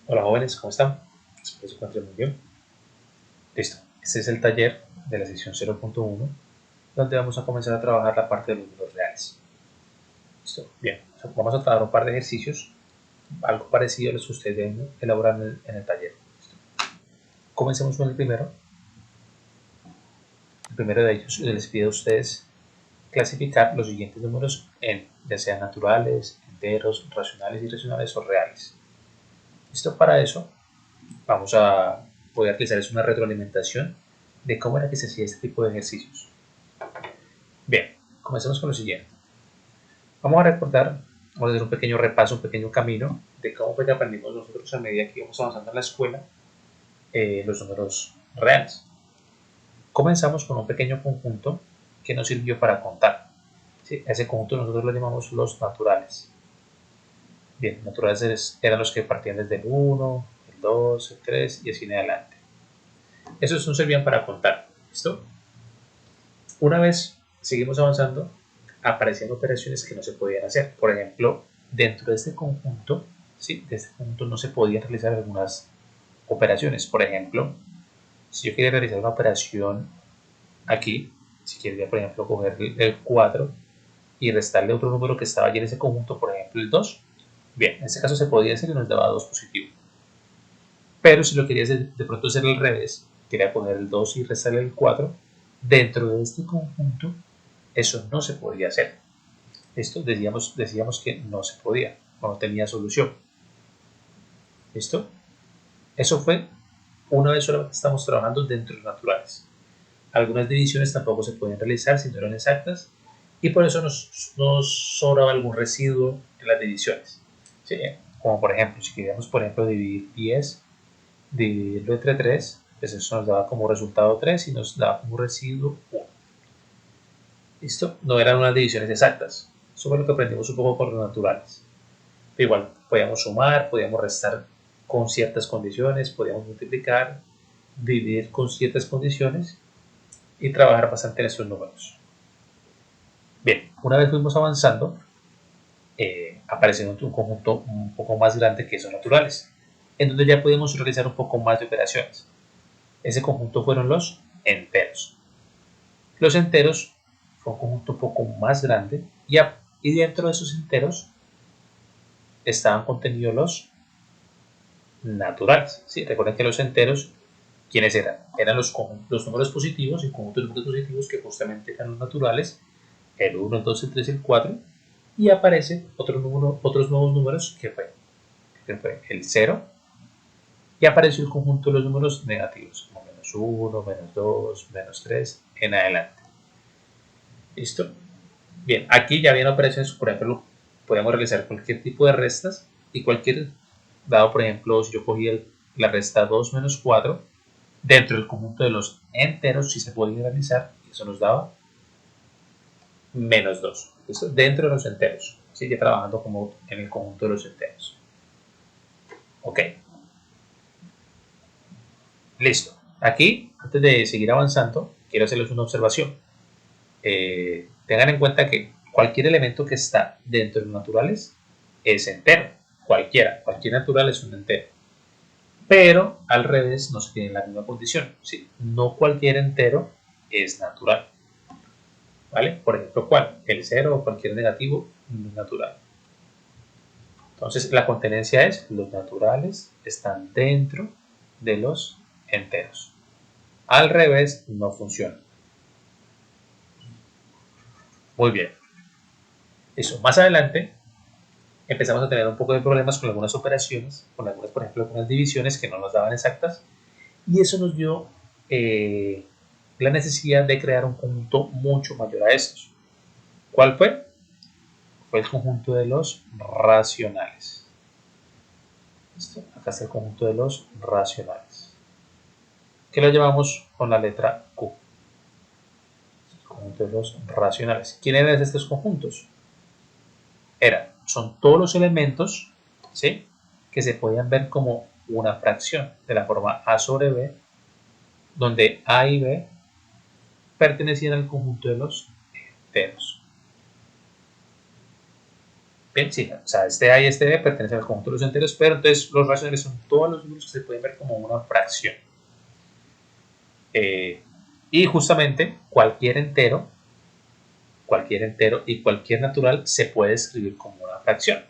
Hola jóvenes, ¿cómo están? Espero que se encuentren muy bien. Listo, este es el taller de la sección 0.1 donde vamos a comenzar a trabajar la parte de los números reales. Listo, bien, vamos a trabajar un par de ejercicios, algo parecido a los que ustedes deben elaborar en el taller. ¿Listo? Comencemos con el primero. El primero de ellos les pido a ustedes clasificar los siguientes números en ya sean naturales, enteros, racionales, irracionales o reales. Listo, para eso voy a realizar una retroalimentación de cómo era que se hacía este tipo de ejercicios. Bien, comencemos con lo siguiente. Vamos a recordar, vamos a hacer un pequeño repaso, un pequeño camino de cómo fue que aprendimos nosotros a medida que íbamos avanzando en la escuela los números reales. Comenzamos con un pequeño conjunto que nos sirvió para contar. ¿Sí? A ese conjunto nosotros lo llamamos los naturales. Bien, naturales eran los que partían desde el 1, el 2, el 3 y así en adelante. Esos nos servían para contar. ¿Listo? Una vez seguimos avanzando, aparecían operaciones que no se podían hacer. Por ejemplo, dentro de este conjunto, ¿sí? De este conjunto no se podían realizar algunas operaciones. Por ejemplo, si yo quería realizar una operación aquí, si quería, por ejemplo, coger el 4 y restarle otro número que estaba allí en ese conjunto, por ejemplo, el 2, bien, en este caso se podía hacer y nos daba 2 positivo. Pero si lo quería hacer, de pronto hacer al revés, quería poner el 2 y restarle el 4, dentro de este conjunto, eso no se podía hacer. Esto decíamos que no se podía, o no tenía solución. ¿Listo? Eso fue una vez solamente estamos trabajando dentro de los naturales. Algunas divisiones tampoco se pueden realizar si no eran exactas y por eso nos sobraba algún residuo en las divisiones. ¿Sí? Como por ejemplo, si queríamos por ejemplo dividir 10, dividirlo entre 3, pues eso nos daba como resultado 3 y nos daba como residuo 1. ¿Listo? No eran unas divisiones exactas. Eso fue lo que aprendimos un poco con los naturales. Igual, podíamos sumar, podíamos restar con ciertas condiciones, podíamos multiplicar, dividir con ciertas condiciones y trabajar bastante en estos números. Bien, una vez fuimos avanzando, apareció un conjunto un poco más grande que son naturales, en donde ya podíamos realizar un poco más de operaciones. Ese conjunto fueron los enteros. Los enteros fue un conjunto un poco más grande y dentro de esos enteros estaban contenidos los naturales. ¿Sí? Recuerden que los enteros, ¿quiénes eran? Eran los números positivos, el conjunto de números positivos que justamente eran los naturales, el 1, el 2, el 3 y el 4, y aparecen otros nuevos números que fue el 0, y apareció el conjunto de los números negativos, como menos 1, menos 2, menos 3, en adelante. ¿Listo? Bien, aquí ya vienen operaciones, por ejemplo, podemos realizar cualquier tipo de restas y cualquier dado, por ejemplo, si yo cogí la resta 2 menos 4, dentro del conjunto de los enteros sí se podía realizar y eso nos daba menos 2. ¿Listo? Dentro de los enteros. Sigue trabajando como en el conjunto de los enteros. Ok. Listo. Aquí, antes de seguir avanzando, quiero hacerles una observación. Tengan en cuenta que cualquier elemento que está dentro de los naturales es entero. Cualquier natural es un entero. Pero al revés no se tiene la misma condición. ¿Sí? No cualquier entero es natural. ¿Vale? Por ejemplo, ¿cuál? El 0 o cualquier negativo no es natural. Entonces, la contenencia es los naturales están dentro de los enteros. Al revés no funciona. Muy bien. Eso. Más adelante empezamos a tener un poco de problemas con algunas operaciones, con algunas, por ejemplo, algunas divisiones que no nos daban exactas, y eso nos dio la necesidad de crear un conjunto mucho mayor a estos. ¿Cuál fue? Fue el conjunto de los racionales. ¿Listo? Acá está el conjunto de los racionales, que lo llamamos con la letra Q. El conjunto de los racionales. ¿Quiénes eran estos conjuntos? Son todos los elementos, ¿sí?, que se podían ver como una fracción de la forma A sobre B, donde A y B pertenecían al conjunto de los enteros. Bien, sí, o sea, este A y este B pertenecen al conjunto de los enteros, pero entonces los racionales son todos los números que se pueden ver como una fracción. Y justamente cualquier entero y cualquier natural se puede escribir como una fracción.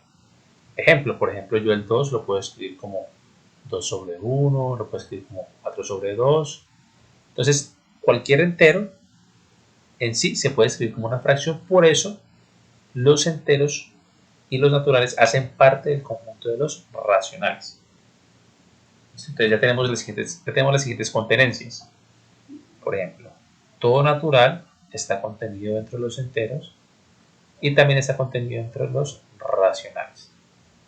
Ejemplo, por ejemplo, yo el 2 lo puedo escribir como 2 sobre 1, lo puedo escribir como 4 sobre 2. Entonces, cualquier entero en sí se puede escribir como una fracción, por eso los enteros y los naturales hacen parte del conjunto de los racionales. Entonces ya tenemos las siguientes contenencias. Por ejemplo, todo natural está contenido dentro de los enteros y también está contenido dentro de los racionales.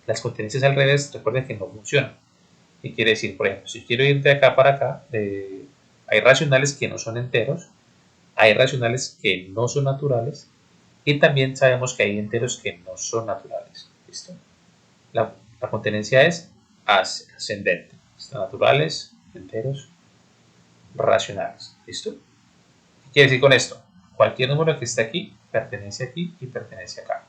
Las contenencias al revés, recuerden que no funcionan. ¿Qué quiere decir? Por ejemplo, si quiero ir de acá para acá, hay racionales que no son enteros, hay racionales que no son naturales y también sabemos que hay enteros que no son naturales. ¿Listo? La contenencia es ascendente. Están naturales, enteros, racionales. ¿Listo? ¿Qué quiere decir con esto? Cualquier número que esté aquí pertenece aquí y pertenece acá.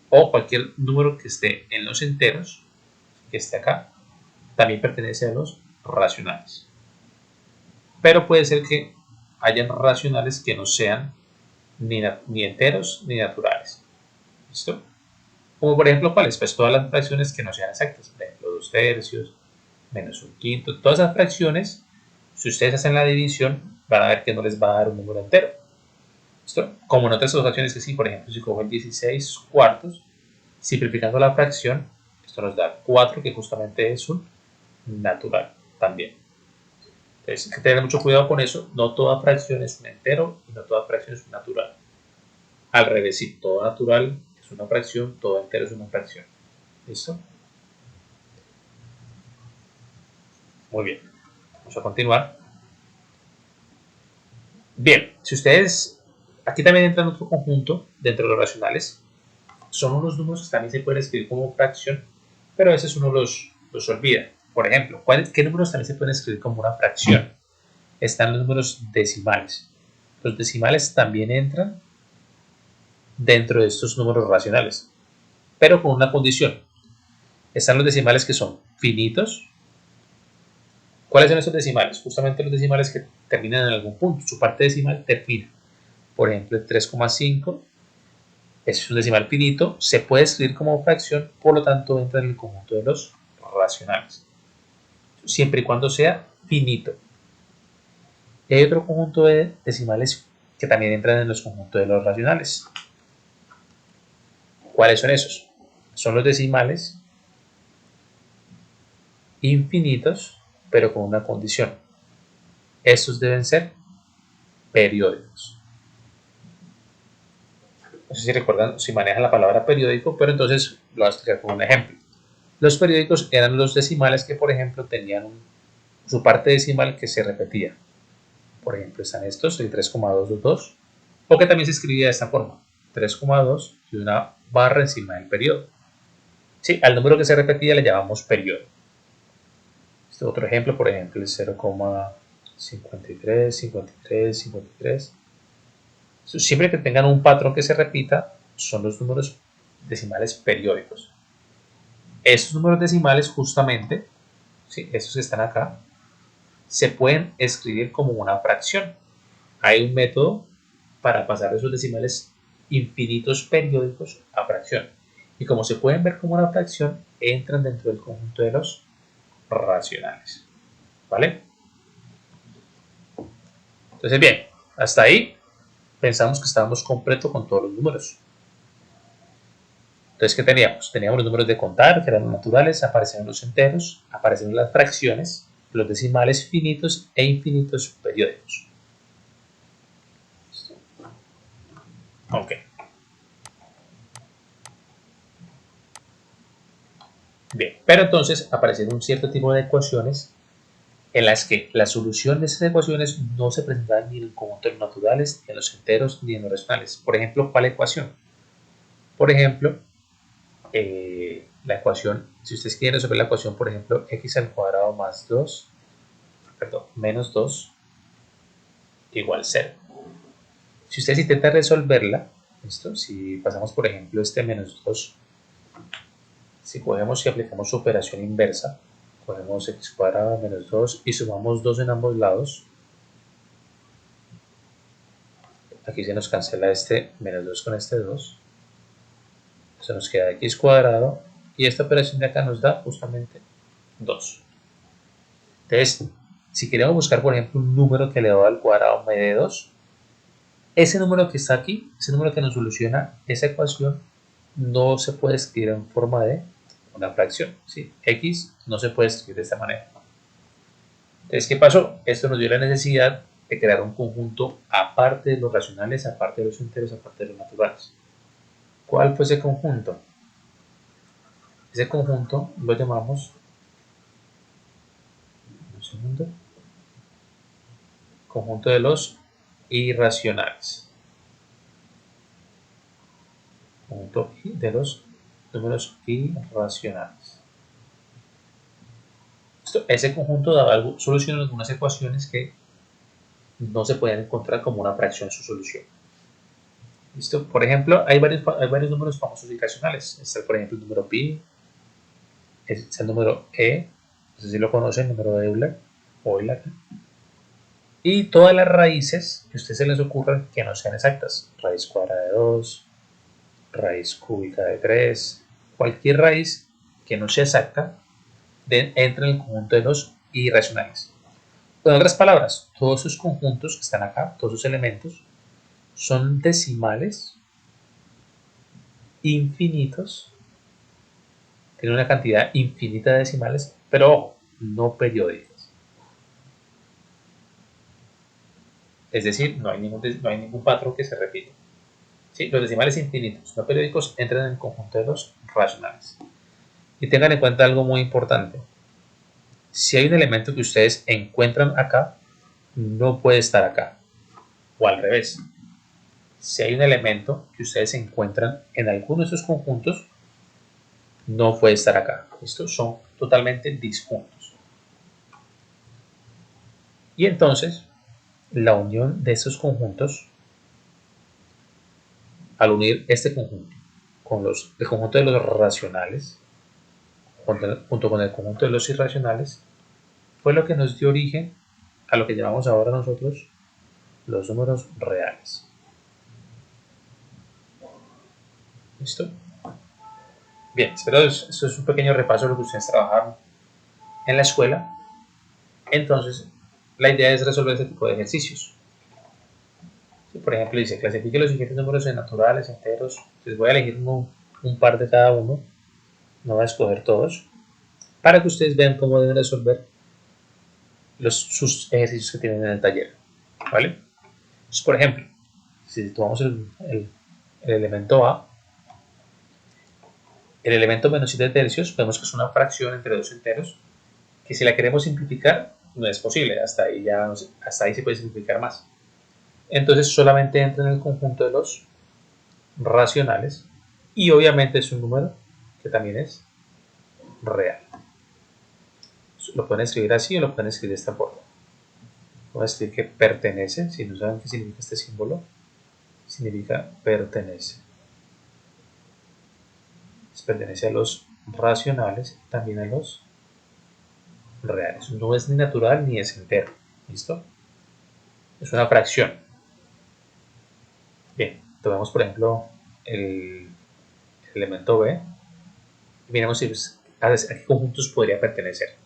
O cualquier número que esté en los enteros, que esté acá, también pertenece a los racionales. Pero puede ser que hayan racionales que no sean ni enteros ni naturales. ¿Listo? Como por ejemplo, ¿cuáles? Pues todas las fracciones que no sean exactas. Por ejemplo, 2 tercios, menos un quinto. Todas esas fracciones, si ustedes hacen la división, van a ver que no les va a dar un número entero. ¿Listo? Como en otras fracciones que sí, por ejemplo, si cojo el 16 cuartos, simplificando la fracción, esto nos da 4, que justamente es un natural también. Entonces hay que tener mucho cuidado con eso. No toda fracción es un entero y no toda fracción es un natural. Al revés, sí, todo natural es una fracción, todo entero es una fracción. ¿Listo? Muy bien. Vamos a continuar. Bien, si ustedes, aquí también entra otro conjunto dentro de los racionales. Son unos números que también se pueden escribir como fracción, pero a veces uno los olvida. Por ejemplo, ¿qué números también se pueden escribir como una fracción? Están los números decimales. Los decimales también entran dentro de estos números racionales, pero con una condición. Están los decimales que son finitos. ¿Cuáles son estos decimales? Justamente los decimales que terminan en algún punto. Su parte decimal termina. Por ejemplo, el 3,5 es un decimal finito, se puede escribir como fracción, por lo tanto entra en el conjunto de los racionales, siempre y cuando sea finito. Y hay otro conjunto de decimales que también entran en los conjuntos de los racionales. ¿Cuáles son esos? Son los decimales infinitos, pero con una condición. Estos deben ser periódicos. No sé si recuerdan, si manejan la palabra periódico, pero entonces lo voy a explicar con un ejemplo. Los periódicos eran los decimales que, por ejemplo, tenían su parte decimal que se repetía. Por ejemplo, están estos, el 3,222, o que también se escribía de esta forma, 3,2 y una barra encima del periodo. Sí, al número que se repetía le llamamos periodo. Este otro ejemplo, por ejemplo, el 0,53, 53, 53. Siempre que tengan un patrón que se repita, son los números decimales periódicos. Estos números decimales, justamente, ¿sí? Estos que están acá, se pueden escribir como una fracción. Hay un método para pasar esos decimales infinitos periódicos a fracción. Y como se pueden ver como una fracción, entran dentro del conjunto de los racionales. ¿Vale? Entonces, bien, hasta ahí pensamos que estábamos completos con todos los números. Entonces, ¿qué teníamos? Teníamos los números de contar, que eran naturales, aparecieron los enteros, aparecieron las fracciones, los decimales finitos e infinitos periódicos. Ok. Bien, pero entonces aparecieron un cierto tipo de ecuaciones en las que la solución de esas ecuaciones no se presentaba ni en el conjunto de los naturales, ni en los enteros, ni en los racionales. Por ejemplo, ¿cuál ecuación? Por ejemplo, la ecuación, si ustedes quieren resolver la ecuación, por ejemplo, x al cuadrado más 2, perdón, menos 2 igual 0. Si ustedes intentan resolverla, ¿Listo? Si pasamos, por ejemplo, este menos 2, si cogemos y aplicamos su operación inversa, cogemos x cuadrado menos 2 y sumamos 2 en ambos lados, aquí se nos cancela este menos 2 con este 2, se nos queda x cuadrado y esta operación de acá nos da justamente 2. Entonces, si queremos buscar, por ejemplo, un número que elevado al cuadrado me dé 2, ese número que está aquí, ese número que nos soluciona esa ecuación, no se puede escribir en forma de una fracción, ¿sí? X no se puede escribir de esta manera. Entonces, ¿qué pasó? Esto nos dio la necesidad de crear un conjunto aparte de los racionales, aparte de los enteros, aparte de los naturales. ¿Cuál fue ese conjunto? Ese conjunto lo llamamos, un segundo, conjunto de los irracionales. Conjunto de los números irracionales. Ese conjunto daba soluciones a algunas ecuaciones que no se pueden encontrar como una fracción en su solución. ¿Listo? Por ejemplo, hay varios números famosos irracionales. Está, por ejemplo, el número pi, es el número e, no sé si lo conocen, el número de Euler, y todas las raíces que a ustedes se les ocurran que no sean exactas. Raíz cuadrada de 2, raíz cúbica de 3, cualquier raíz que no sea exacta entra en el conjunto de los irracionales. En otras palabras, todos esos conjuntos que están acá, todos esos elementos, son decimales infinitos, tienen una cantidad infinita de decimales, pero no periódicas. Es decir, no hay ningún patrón que se repita. ¿Sí? Los decimales infinitos no periódicos entran en el conjunto de los racionales. Y tengan en cuenta algo muy importante. Si hay un elemento que ustedes encuentran acá, no puede estar acá. O al revés. Si hay un elemento que ustedes encuentran en alguno de esos conjuntos, no puede estar acá. Estos son totalmente disjuntos. Y entonces, la unión de estos conjuntos, al unir este conjunto con el conjunto de los racionales, junto con el conjunto de los irracionales, fue lo que nos dio origen a lo que llamamos ahora nosotros los números reales. ¿Listo? Bien, espero esto es un pequeño repaso de lo que ustedes trabajaron en la escuela. Entonces, la idea es resolver este tipo de ejercicios. Si, por ejemplo, dice, clasifique los siguientes números en naturales, enteros. Entonces voy a elegir un par de cada uno. No voy a escoger todos. Para que ustedes vean cómo deben resolver sus ejercicios que tienen en el taller. ¿Vale? Entonces, por ejemplo, si tomamos el elemento A, el elemento menos 7 tercios, vemos que es una fracción entre dos enteros, que si la queremos simplificar, no es posible. Hasta ahí se puede simplificar más. Entonces solamente entra en el conjunto de los racionales y obviamente es un número que también es real. Lo pueden escribir así o lo pueden escribir de esta forma. Voy a escribir que pertenece. Si no saben qué significa este símbolo, significa pertenece. Pertenece a los racionales y también a los reales. No es ni natural ni es entero. ¿Listo? Es una fracción. Bien, tomemos por ejemplo el elemento B y miremos a qué conjuntos podría pertenecer.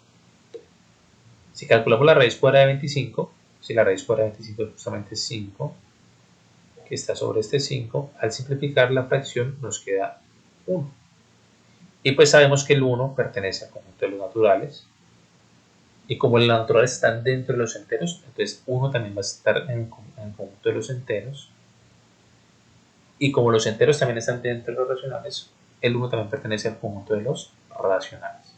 Si calculamos la raíz cuadrada de 25, si la raíz cuadrada de 25 es justamente 5, que está sobre este 5, al simplificar la fracción nos queda 1. Y pues sabemos que el 1 pertenece al conjunto de los naturales. Y como los naturales están dentro de los enteros, entonces 1 también va a estar en el conjunto de los enteros. Y como los enteros también están dentro de los racionales, el 1 también pertenece al conjunto de los racionales.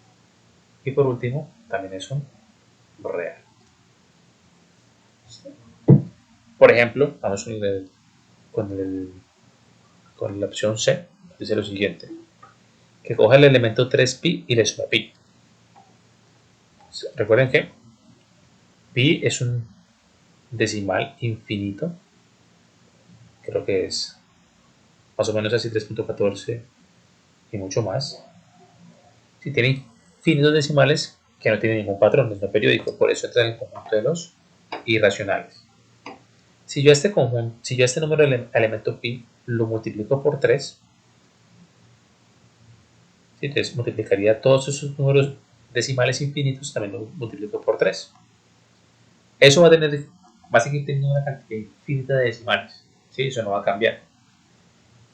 Y por último, también es un real. Por ejemplo, vamos con la opción C, dice lo siguiente, que coja el elemento 3pi y le suma pi. Recuerden que pi es un decimal infinito, creo que es más o menos así 3.14 y mucho más. Si tiene infinitos decimales que no tienen ningún patrón, es no periódico, por eso entra en el conjunto de los irracionales. Si yo este número elemento pi lo multiplico por 3, ¿sí? Entonces multiplicaría todos esos números decimales infinitos, también lo multiplico por 3. Eso va a seguir teniendo una cantidad infinita de decimales, ¿sí? Eso no va a cambiar.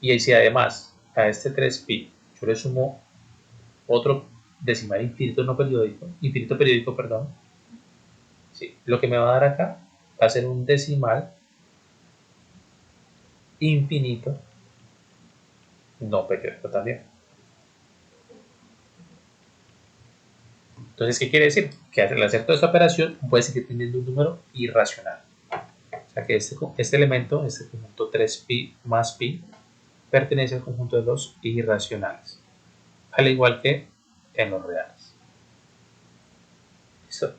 Y si además a este 3pi yo le sumo otro decimal infinito periódico, perdón, ¿sí? Lo que me va a dar acá va a ser un decimal infinito no periódico también. Entonces, ¿qué quiere decir? Que al hacer toda esta operación puede seguir teniendo un número irracional. O sea que este elemento, este conjunto 3pi más pi, pertenece al conjunto de los irracionales, al igual que en los reales. ¿Listo?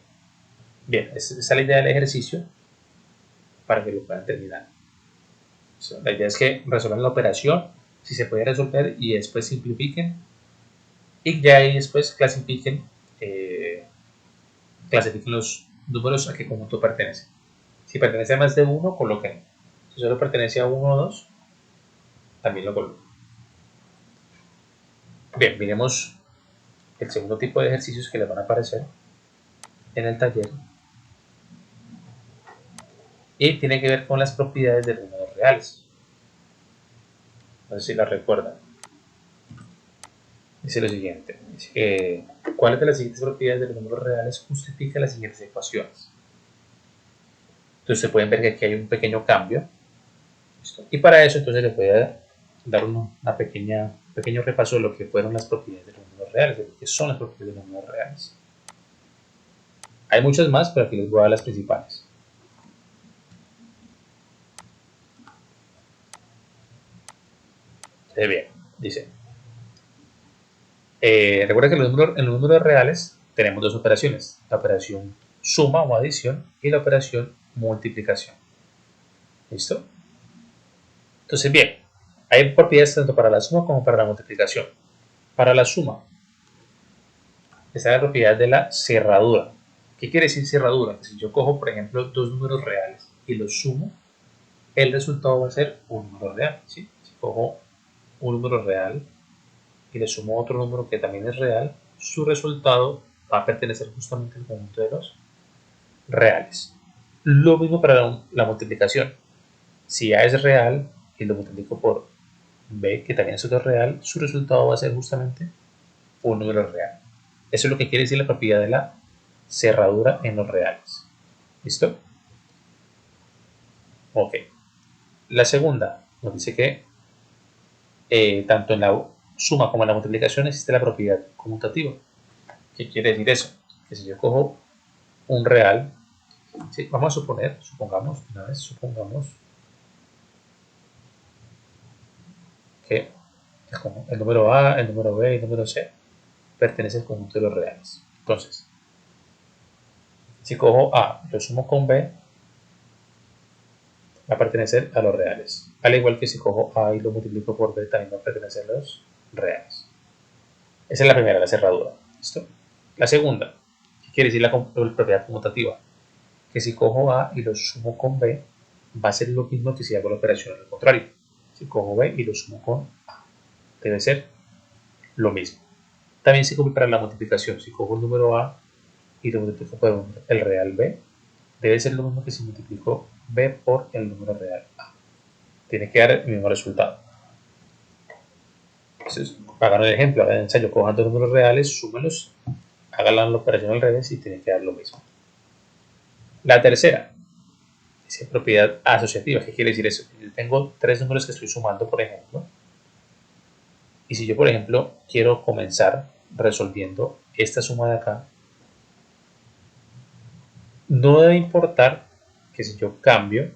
Bien, esa es la idea del ejercicio para que lo puedan terminar. La idea es que resuelvan la operación, si se puede resolver, y después simplifiquen y ya ahí después clasifiquen los números a qué conjunto pertenecen. Si pertenece a más de uno, coloquen. Si solo pertenece a uno o dos, también lo coloquen. Bien, miremos el segundo tipo de ejercicios que les van a aparecer en el taller. Y tiene que ver con las propiedades de los números reales. No sé si las recuerdan. Dice lo siguiente. Dice, ¿cuáles de las siguientes propiedades de los números reales justifica las siguientes ecuaciones? Entonces se pueden ver que aquí hay un pequeño cambio. ¿Listo? Y para eso entonces les voy a dar un pequeño repaso de lo que fueron las propiedades de los números reales, de lo que son las propiedades de los números reales. Hay muchas más, pero aquí les voy a dar las principales. Se ve bien, dice. Recuerda que en los números reales tenemos dos operaciones, la operación suma o adición y la operación multiplicación. ¿Listo? Entonces, bien, hay propiedades tanto para la suma como para la multiplicación. Para la suma, está la propiedad de la cerradura. ¿Qué quiere decir cerradura? Que si yo cojo, por ejemplo, dos números reales y los sumo, el resultado va a ser un número real. ¿Sí? Si cojo un número real y le sumo otro número que también es real, su resultado va a pertenecer justamente al conjunto de los reales. Lo mismo para la multiplicación. Si A es real y lo multiplico por B, que también es otro real, su resultado va a ser justamente un número real. Eso es lo que quiere decir la propiedad de la cerradura en los reales. ¿Listo? Ok. La segunda nos dice que tanto en la suma como en la multiplicación existe la propiedad conmutativa. ¿Qué quiere decir eso? Que si yo cojo un real, ¿sí? Vamos a supongamos que el número A, el número B y el número C pertenecen al conjunto de los reales. Entonces, si cojo A y lo sumo con B, va a pertenecer a los reales. Al igual que si cojo A y lo multiplico por B, también va a pertenecer a los reales. Esa es la primera, la cerradura. ¿Listo? La segunda, ¿qué quiere decir la propiedad conmutativa? Que si cojo A y lo sumo con B, va a ser lo mismo que si hago la operación al contrario. Si cojo B y lo sumo con A, debe ser lo mismo. También se cumple para la multiplicación. Si cojo el número A y lo multiplico por el real B, debe ser lo mismo que si multiplico B por el número real A. Tiene que dar el mismo resultado. Entonces, hagan el ejemplo, hagan el ensayo, cojan dos números reales, súmenlos, hagan la operación al revés y tiene que dar lo mismo. La tercera, dice propiedad asociativa. ¿Qué quiere decir eso? Yo tengo tres números que estoy sumando, por ejemplo, y si yo, por ejemplo, quiero comenzar resolviendo esta suma de acá, no debe importar que si yo cambio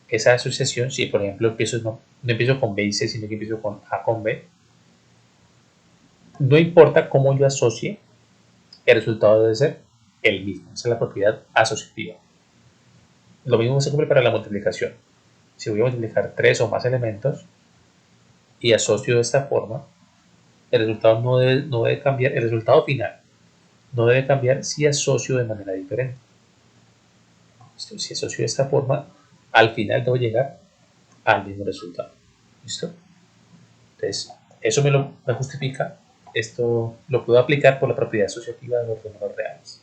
esa asociación, si por ejemplo no empiezo con B y C, sino que empiezo con A con B, no importa cómo yo asocie, el resultado debe ser el mismo. Esa es la propiedad asociativa. Lo mismo se cumple para la multiplicación. Si voy a multiplicar 3 o más elementos y asocio de esta forma, el resultado no debe cambiar, el resultado final no debe cambiar si asocio de manera diferente. Si asocio de esta forma, al final debo llegar al mismo resultado. ¿Listo? Entonces, eso me justifica. Esto lo puedo aplicar por la propiedad asociativa de los números reales.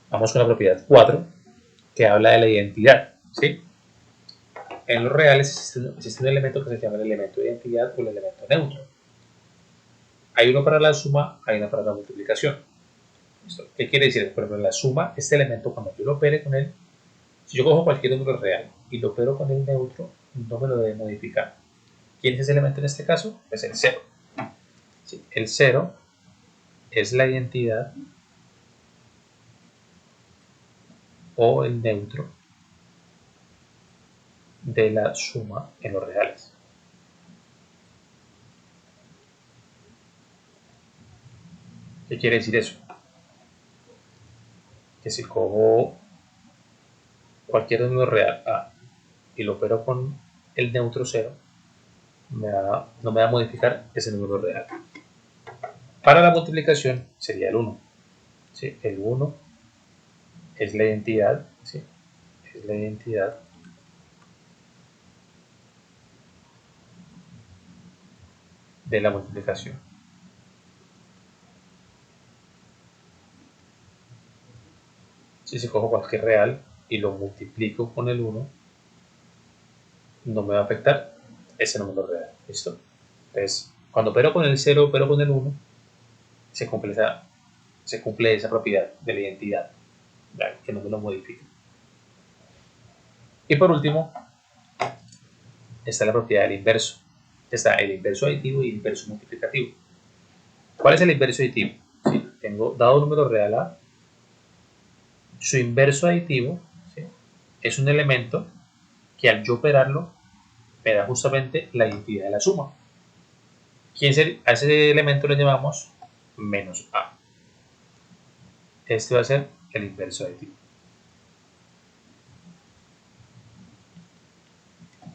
Vamos con la propiedad 4, que habla de la identidad. ¿Sí? En los reales existe un elemento que se llama el elemento de identidad o el elemento neutro. Hay uno para la suma, hay uno para la multiplicación. ¿Listo? ¿Qué quiere decir? Por ejemplo, en la suma, este elemento, cuando yo lo opere con él, si yo cojo cualquier número real y lo opero con el neutro, no me lo debe modificar. ¿Quién es ese elemento en este caso? Es el 0. ¿Sí? El 0 es la identidad o el neutro de la suma en los reales. ¿Qué quiere decir eso? Que si cojo cualquier número real A y lo opero con el neutro 0, no me va a modificar ese número real. Para la multiplicación sería el 1. ¿Sí? El 1 es la identidad, ¿sí? Es la identidad de la multiplicación. Si cojo cualquier real y lo multiplico con el 1, no me va a afectar ese número real. ¿Listo? Entonces, cuando opero con el 0, opero con el 1, se cumple esa propiedad de la identidad, ¿vale? Que no me lo modifica. Y por último, está la propiedad del inverso. Está el inverso aditivo y el inverso multiplicativo. ¿Cuál es el inverso aditivo? Si tengo dado un número real A, su inverso aditivo, ¿sí?, es un elemento que al yo operarlo me da justamente la identidad de la suma. A ese elemento le llamamos menos A. Este va a ser el inverso aditivo.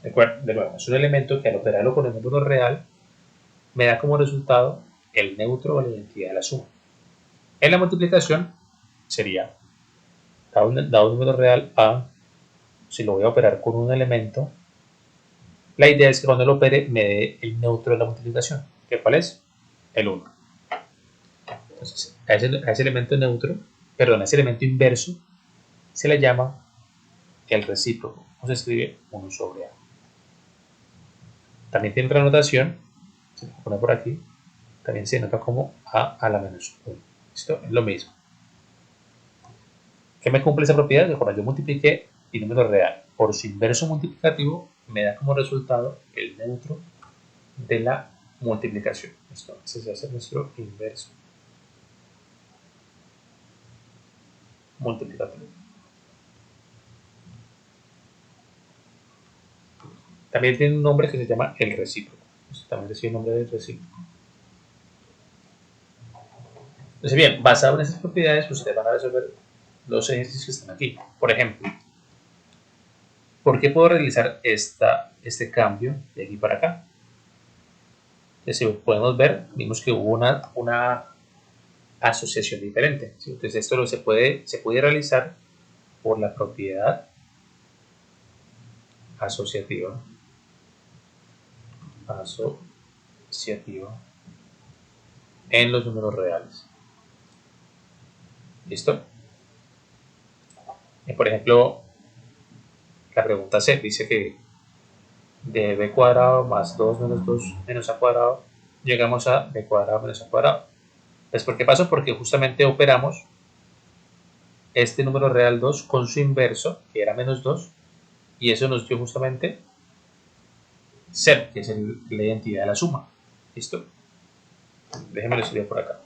De nuevo, es un elemento que al operarlo con el número real me da como resultado el neutro o la identidad de la suma. En la multiplicación sería, dado un número real A, si lo voy a operar con un elemento, la idea es que cuando lo opere me dé el neutro de la multiplicación. ¿Qué cuál es? El 1. Entonces, a ese elemento neutro, perdón, a ese elemento inverso, se le llama el recíproco, o se escribe 1 sobre A. También tiene otra notación, se puede poner por aquí, también se nota como A a la menos 1. Esto es lo mismo. ¿Qué me cumple esa propiedad? Que cuando yo multiplique el número real por su inverso multiplicativo, me da como resultado el neutro de la multiplicación. Esto va a ser nuestro inverso multiplicativo. También tiene un nombre que se llama el recíproco. Esto también recibe el nombre del recíproco. Entonces, bien, basado en estas propiedades, ustedes van a resolver los ejercicios que están aquí. Por ejemplo, ¿por qué puedo realizar este cambio de aquí para acá? Entonces, si podemos ver, vimos que hubo una asociación diferente, ¿sí? Entonces, esto se puede realizar por la propiedad asociativa en los números reales. ¿Listo? Por ejemplo, la pregunta C dice que de b cuadrado más 2 menos 2 menos a cuadrado llegamos a b cuadrado menos a cuadrado. Pues, ¿por qué pasó? Porque justamente operamos este número real 2 con su inverso, que era menos 2, y eso nos dio justamente 0, que es la identidad de la suma. ¿Listo? Déjenme lo escribir por acá.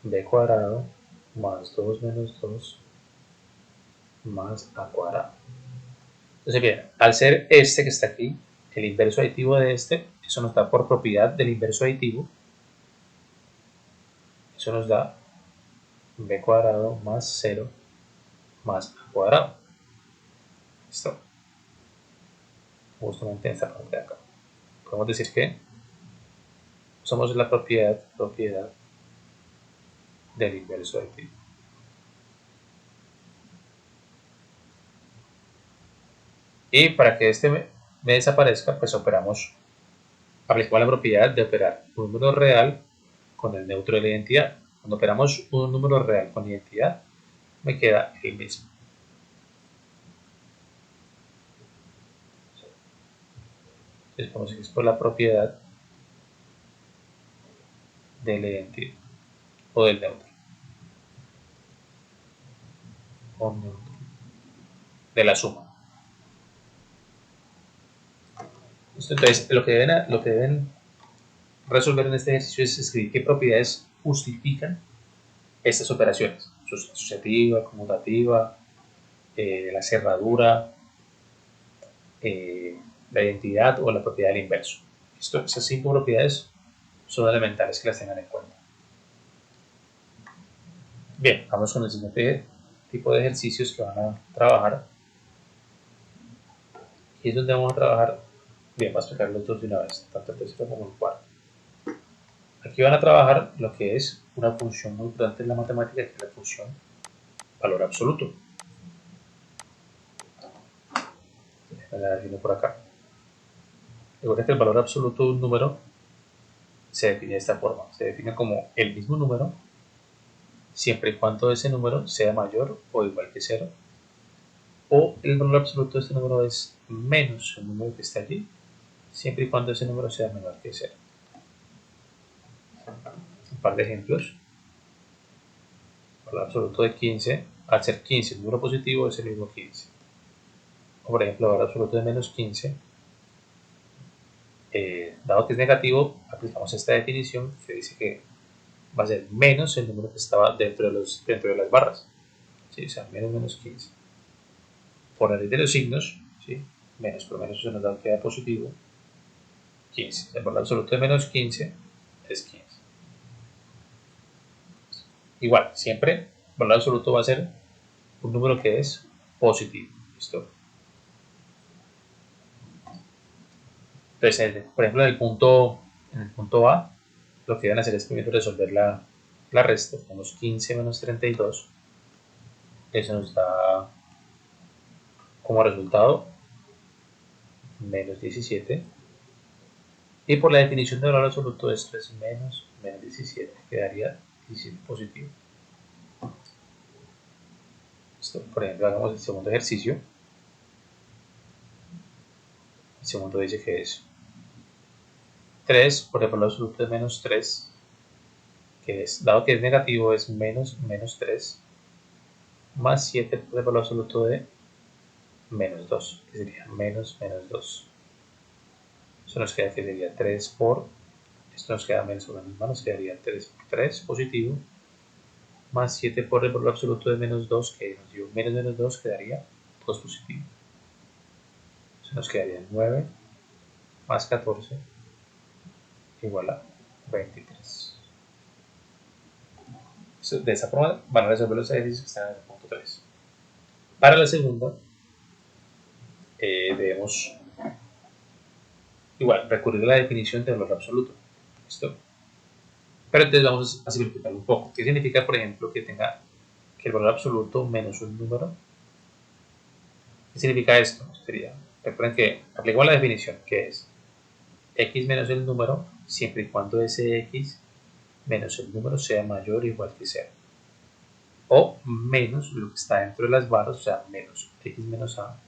B cuadrado más 2 menos 2 más a cuadrado. Entonces, bien, al ser este que está aquí, el inverso aditivo de este, eso nos da por propiedad del inverso aditivo, eso nos da b cuadrado más 0 más a cuadrado. ¿Listo? Justamente en esta parte de acá. Podemos decir que somos la propiedad del inverso de pi. Y para que este me desaparezca, pues aplicamos la propiedad de operar un número real con el neutro de la identidad. Cuando operamos un número real con identidad, me queda el mismo. Entonces podemos decir que es por la propiedad de la identidad o del neutro. O neutro. De la suma. Entonces, lo que deben resolver en este ejercicio es escribir qué propiedades justifican estas operaciones. Asociativa, conmutativa, la cerradura, la identidad o la propiedad del inverso. Esas 5 propiedades son elementales que las tengan en cuenta. Bien, vamos con el siguiente tipo de ejercicios que van a trabajar. Y es donde vamos a trabajar. Bien, vamos a explicar los dos de una vez, tanto el tercero como el cuarto. Aquí van a trabajar lo que es una función muy importante en la matemática, que es la función valor absoluto. La defino por acá. Recuerden que el valor absoluto de un número se define de esta forma. Se define como el mismo número siempre y cuando ese número sea mayor o igual que 0, o el valor absoluto de este número es menos el número que está allí, siempre y cuando ese número sea menor que 0. Un par de ejemplos. El valor absoluto de 15, al ser 15 el número positivo, es el mismo 15. O por ejemplo, el valor absoluto de menos 15, dado que es negativo, aplicamos esta definición que dice que va a ser menos el número que estaba dentro de las barras. ¿Sí? O sea, menos 15. Por la ley de los signos, ¿sí? Menos por menos se nos da que queda positivo 15. El valor absoluto de menos 15 es 15. Igual, siempre el valor absoluto va a ser un número que es positivo. ¿Listo? Entonces, por ejemplo, en el punto A, lo que deben hacer es primero resolver la resta. Tenemos 15 menos 32. Eso nos da como resultado menos 17. Y por la definición de valor absoluto, esto es menos 17. Quedaría 17 positivo. Esto, por ejemplo, hagamos el segundo ejercicio. El segundo dice que es 3 por el valor absoluto de menos 3, que es, dado que es negativo, es menos 3, más 7 por el valor absoluto de menos 2, que sería menos 2. Eso nos queda que sería 3 por, esto nos queda menos por la misma, nos quedaría 3 por 3 positivo, más 7 por el valor absoluto de menos 2, que nos dio menos 2, quedaría 2 positivo. Eso nos quedaría 9 más 14 igual a 23. De esa forma van a resolver los ejercicios que están en el punto 3. Para la segunda, debemos igual recurrir a la definición de valor absoluto. ¿Listo? Pero entonces vamos a simplificarlo un poco. ¿Qué significa, por ejemplo, que el valor absoluto menos un número? ¿Qué significa esto? Recuerden que aplicamos la definición, que es x menos el número, siempre y cuando ese x menos el número sea mayor o igual que 0. O menos lo que está dentro de las barras, o sea, menos x menos a,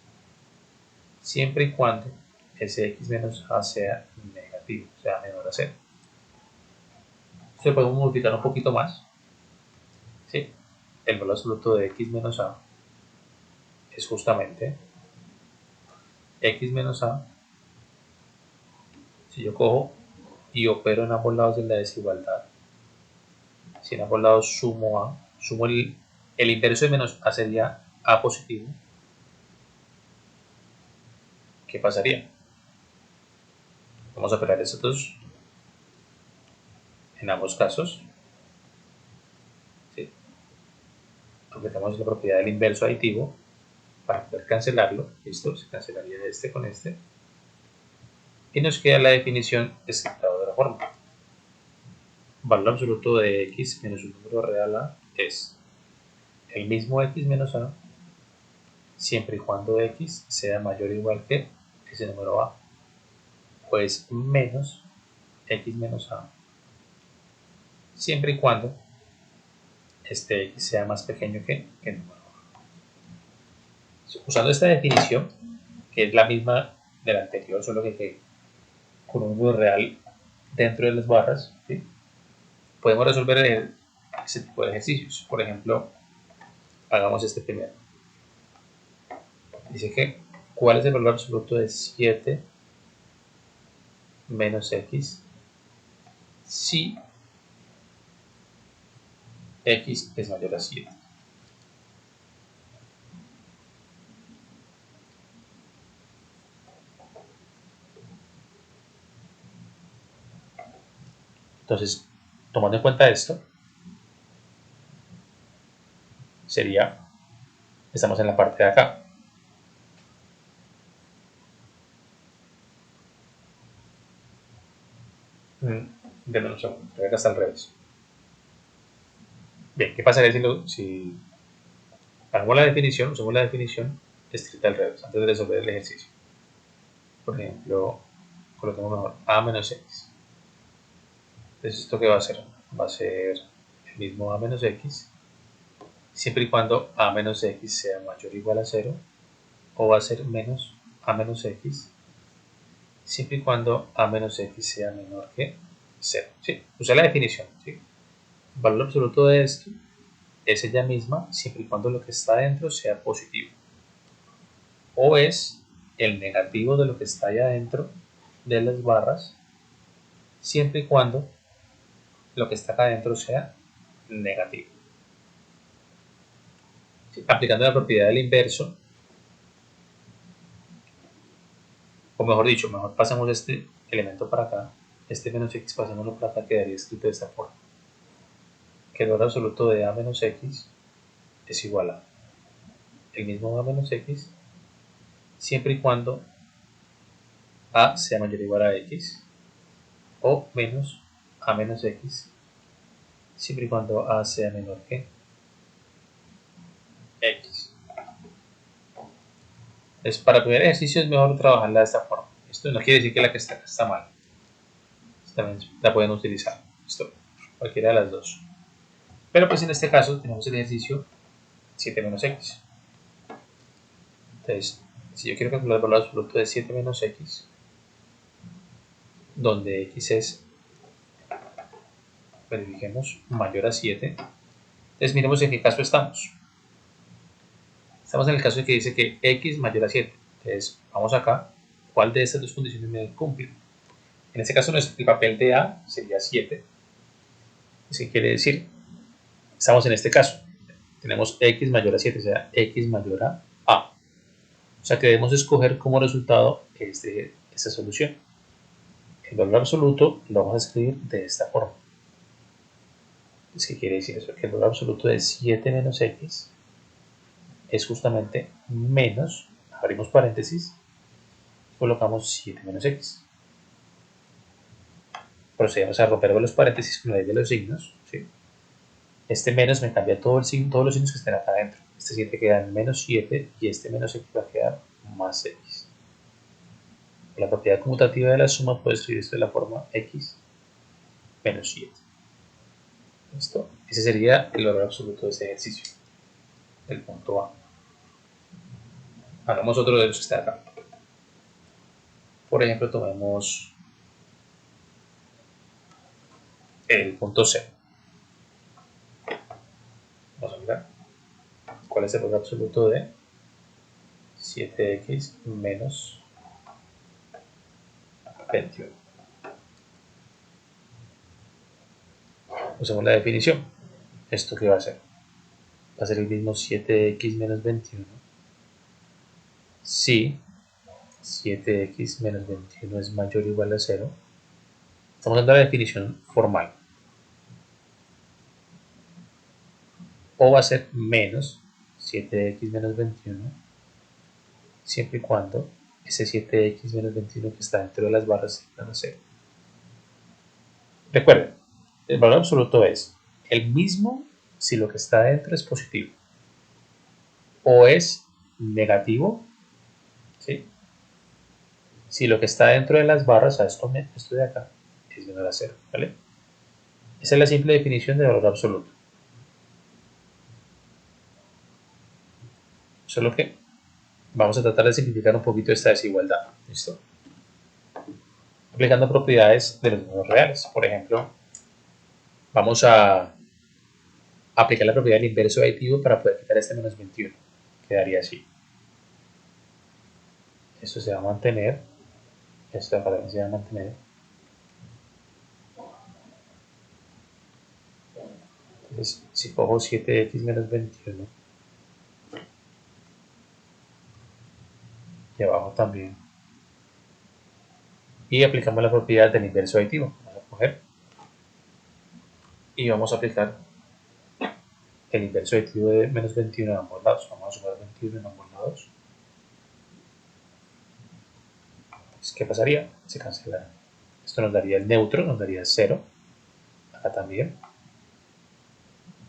siempre y cuando ese x menos a sea negativo, o sea, menor a 0. Entonces podemos multiplicar un poquito más. ¿Sí? El valor absoluto de x menos a es justamente x menos a. Si yo cojo y opero en ambos lados de la desigualdad, si en ambos lados sumo el inverso de menos a sería a positivo, ¿qué pasaría? Vamos a operar estos dos en ambos casos. ¿Sí? aplicamos la propiedad del inverso aditivo para poder cancelarlo. Listo, se cancelaría este con este. Y nos queda la definición escrita de otra forma. Valor absoluto de x menos un número real a es el mismo x menos a siempre y cuando x sea mayor o igual que ese número a, o es menos x menos a siempre y cuando este x sea más pequeño que el número a. Usando esta definición, que es la misma de la anterior, solo que con un número real dentro de las barras, ¿sí? Podemos resolver ese tipo de ejercicios. Por ejemplo, hagamos este primero. Dice que, ¿cuál es el valor absoluto de 7 menos x si x es mayor a 7? Entonces, tomando en cuenta esto, sería, estamos en la parte de acá. Denme un segundo, creo que acá está al revés. Bien, ¿qué pasaría si hagamos la definición, usamos la definición escrita al revés, antes de resolver el ejercicio? Por ejemplo, coloquemos mejor a menos x. Entonces, ¿esto qué va a ser? Va a ser el mismo a menos x, siempre y cuando a menos x sea mayor o igual a 0, o va a ser menos a menos x, siempre y cuando a menos x sea menor que 0. ¿Sí? Usé la definición. ¿Sí? El valor absoluto de esto es ella misma, siempre y cuando lo que está dentro sea positivo. O es el negativo de lo que está ahí adentro de las barras, siempre y cuando lo que está acá adentro sea negativo. ¿Sí? Aplicando la propiedad del inverso, o mejor dicho, mejor pasamos este elemento para acá, este menos x pasémoslo para acá, quedaría escrito de esta forma. Que el valor absoluto de a menos x es igual a el mismo a menos x, siempre y cuando a sea mayor o igual a x, o menos a menos x, siempre y cuando a sea menor que x. Entonces, para el primer ejercicio es mejor trabajarla de esta forma. Esto no quiere decir que la que está acá está mal. También la pueden utilizar. Esto, cualquiera de las dos. Pero pues en este caso tenemos el ejercicio 7 menos x. Entonces, si yo quiero calcular el valor absoluto de 7 menos x, donde x es, verifiquemos, mayor a 7, entonces miremos en qué caso estamos. Estamos en el caso de que dice que x mayor a 7. Entonces, vamos acá, ¿cuál de estas dos condiciones me cumple? En este caso, el papel de a sería 7. ¿Qué quiere decir? Estamos en este caso. Tenemos x mayor a 7, o sea, x mayor a a. O sea que debemos escoger como resultado esta solución. El valor absoluto lo vamos a escribir de esta forma. ¿Qué quiere decir eso? Que el valor absoluto de 7 menos x es justamente menos, abrimos paréntesis, colocamos 7 menos x. Procedemos a romper los paréntesis con la ley de los signos. ¿Sí? Este menos me cambia todos los signos que estén acá adentro. Este 7 queda en menos 7 y este menos x va a quedar más x. La propiedad conmutativa de la suma puede escribir esto de la forma x menos 7. ¿Listo? Ese sería el valor absoluto de este ejercicio, el punto A. Hagamos otro de los que está acá. Por ejemplo, tomemos el punto C. Vamos a mirar cuál es el valor absoluto de 7x menos 21. Usemos la definición. ¿Esto qué va a ser? Va a ser el mismo 7x menos 21 si 7x menos 21 es mayor o igual a 0. Estamos dando la definición formal. o va a ser menos 7x menos 21, siempre y cuando ese 7x menos 21 que está dentro de las barras sea 0. Recuerden, el valor absoluto es el mismo si lo que está dentro es positivo o es negativo, ¿sí? Si lo que está dentro de las barras, esto de acá, es menor a 0, ¿vale? Esa es la simple definición de valor absoluto. Solo que vamos a tratar de simplificar un poquito esta desigualdad, ¿listo? Aplicando propiedades de los números reales. Por ejemplo, vamos a aplicar la propiedad del inverso aditivo para poder quitar este menos 21. Quedaría así. Esto se va a mantener. Esto acá también se va a mantener. Entonces, si cojo 7x menos 21 y abajo también, y aplicamos la propiedad del inverso aditivo. Vamos a coger y vamos a aplicar el inverso aditivo de menos 21 en ambos lados. Vamos a sumar 21 en ambos lados. Entonces, ¿qué pasaría? Se cancela. Esto nos daría el neutro, nos daría 0. Acá también.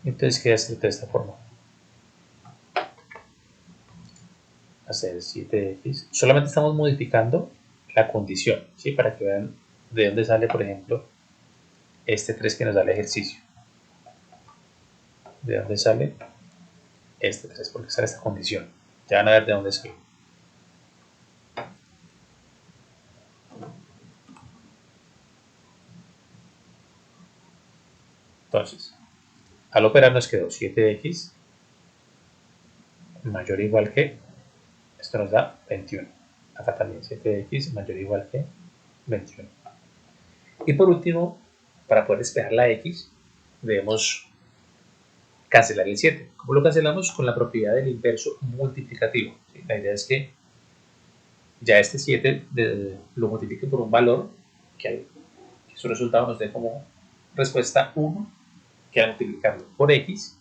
Entonces queda escrito de esta forma. Hacer 7x. Solamente estamos modificando la condición, ¿sí? Para que vean de dónde sale, por ejemplo, este 3 que nos da el ejercicio. ¿De dónde sale este 3? Porque sale esta condición. Ya van a ver de dónde sale. Entonces, al operar nos quedó 7x mayor o igual que, esto nos da 21. Acá también 7x mayor o igual que 21. Y por último, para poder despejar la x, debemos cancelar el 7. ¿Cómo lo cancelamos? Con la propiedad del inverso multiplicativo. ¿Sí? La idea es que ya este 7 lo multiplique por un valor que su resultado nos dé como respuesta 1, que al multiplicarlo por x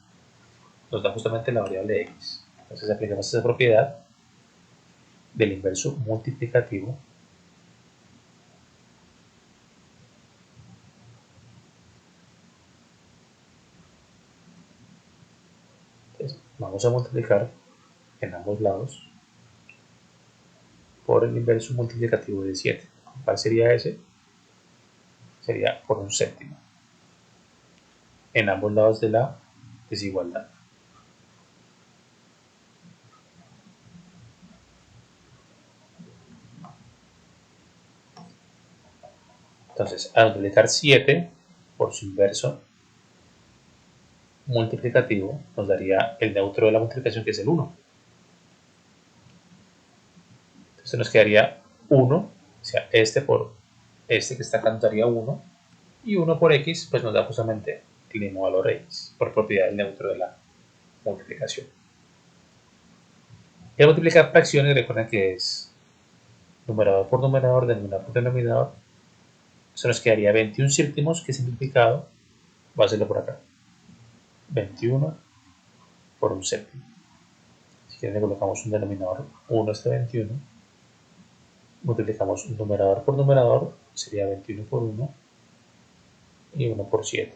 nos da justamente la variable x. Entonces aplicamos esa propiedad del inverso multiplicativo vamos a multiplicar en ambos lados por el inverso multiplicativo de 7. ¿Cuál sería ese? Sería por un séptimo en ambos lados de la desigualdad. Entonces, al multiplicar 7 por su inverso multiplicativo, nos daría el neutro de la multiplicación, que es el 1. Entonces nos quedaría 1, o sea, este por este que está acá nos daría 1, y 1 por x, pues nos da justamente el mismo valor x, por propiedad del neutro de la multiplicación. Y al multiplicar fracciones, recuerden que es numerador por numerador, denominador por denominador. Eso nos quedaría 21 séptimos, que simplificado va a hacerlo por acá. 21 por un séptimo. Si quieren le colocamos un denominador 1 este 21. Multiplicamos un numerador por numerador, sería 21 por 1 y 1 por 7.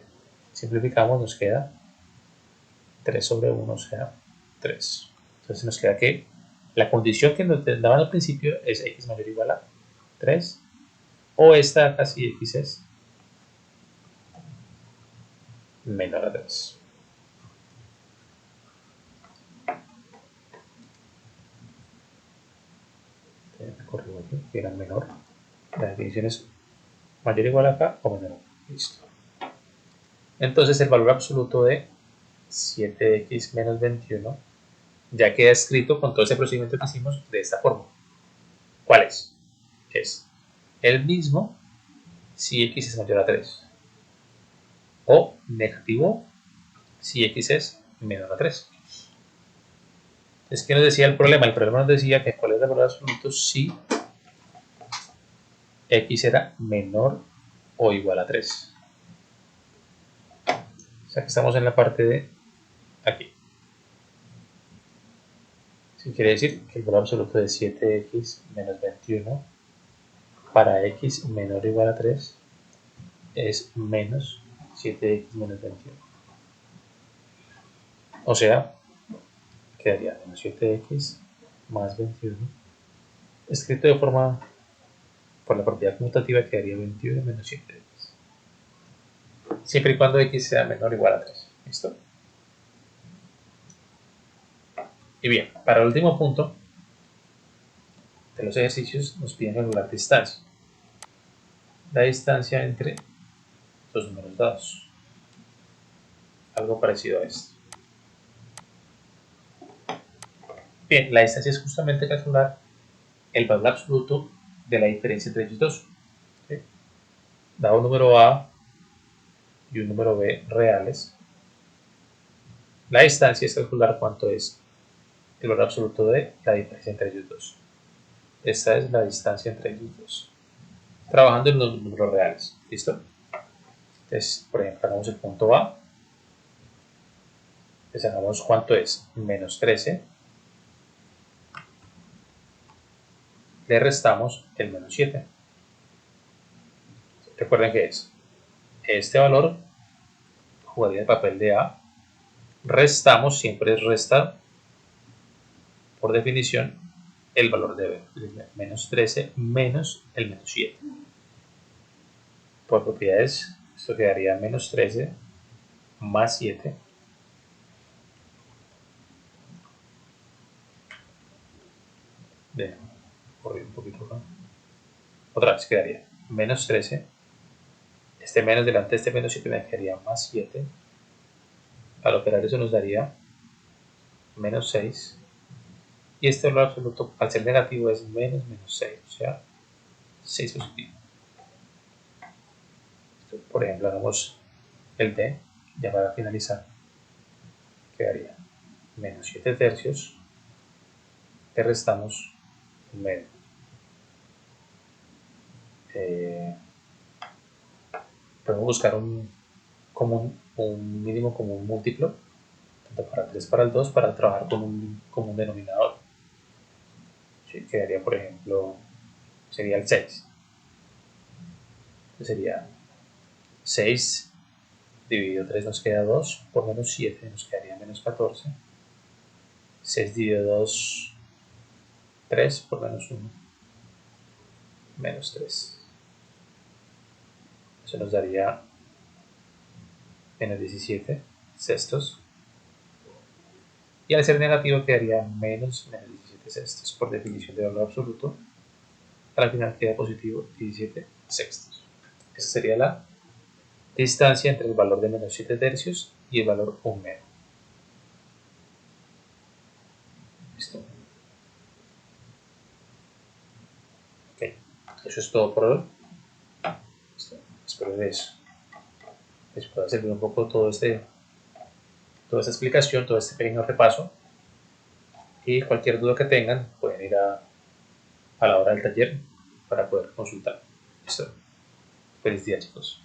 Simplificamos, nos queda 3 sobre 1, o sea, 3. Entonces nos queda que la condición que nos daban al principio es x mayor o igual a 3, o esta acá si x es menor a 3. Corrijo aquí, que era menor. La definición es mayor o igual a acá o menor. Listo. Entonces el valor absoluto de 7x menos 21 ya queda escrito con todo ese procedimiento que hicimos de esta forma. ¿Cuál es? Es el mismo si x es mayor a 3 o negativo si x es menor a 3. Es que nos decía el problema. El problema nos decía que cuál es el valor absoluto si x era menor o igual a 3. O sea que estamos en la parte de aquí. Eso quiere decir que el valor absoluto de 7x menos 21 para x menor o igual a 3 es menos 7x menos 21. O sea, quedaría menos 7x más 21. Escrito de forma, por la propiedad conmutativa, quedaría 21 menos 7x. Siempre y cuando x sea menor o igual a 3. ¿Listo? Y bien, para el último punto de los ejercicios nos piden calcular distancia. La distancia entre los números dados. Algo parecido a esto. Bien, la distancia es justamente calcular el valor absoluto de la diferencia entre ellos dos. ¿Sí? Dado un número A y un número B reales, la distancia es calcular cuánto es el valor absoluto de la diferencia entre ellos dos. Esta es la distancia entre ellos dos. Trabajando en los números reales. ¿Listo? Entonces, por ejemplo, hagamos el punto A. Entonces, hagamos cuánto es menos 13. Le restamos el menos 7. Recuerden que es este valor jugaría el papel de A. Restamos, siempre es restar, por definición, el valor de B. Menos 13 menos el menos 7. Por propiedades, esto quedaría menos 13 más 7. Correr un poquito acá. Otra vez quedaría menos 13. Este menos delante de este menos 7 me quedaría más 7. Al operar eso nos daría menos 6. Y este valor absoluto, al ser negativo, es menos 6. O sea, 6 positivo. Por ejemplo, hagamos el D, ya para finalizar, quedaría menos 7 tercios, le restamos un medio. Podemos buscar un mínimo común múltiplo, tanto para 3 para el 2, para trabajar con un común denominador. ¿Sí? Quedaría, por ejemplo, sería el 6. Entonces sería 6 dividido 3 nos queda 2, por menos 7 nos quedaría menos 14. 6 dividido 2, 3, por menos 1, menos 3. Eso nos daría menos 17 sextos. Y al ser negativo quedaría menos 17 sextos. Por definición de valor absoluto, al final queda positivo 17 sextos. Esa sería la distancia entre el valor de menos 7 tercios y el valor 1 medio. Listo. Ok, eso es todo por hoy. Espero que les pueda servir un poco toda esta explicación, todo este pequeño repaso. Y cualquier duda que tengan, pueden ir a la hora del taller para poder consultar. Listo. Feliz día, chicos.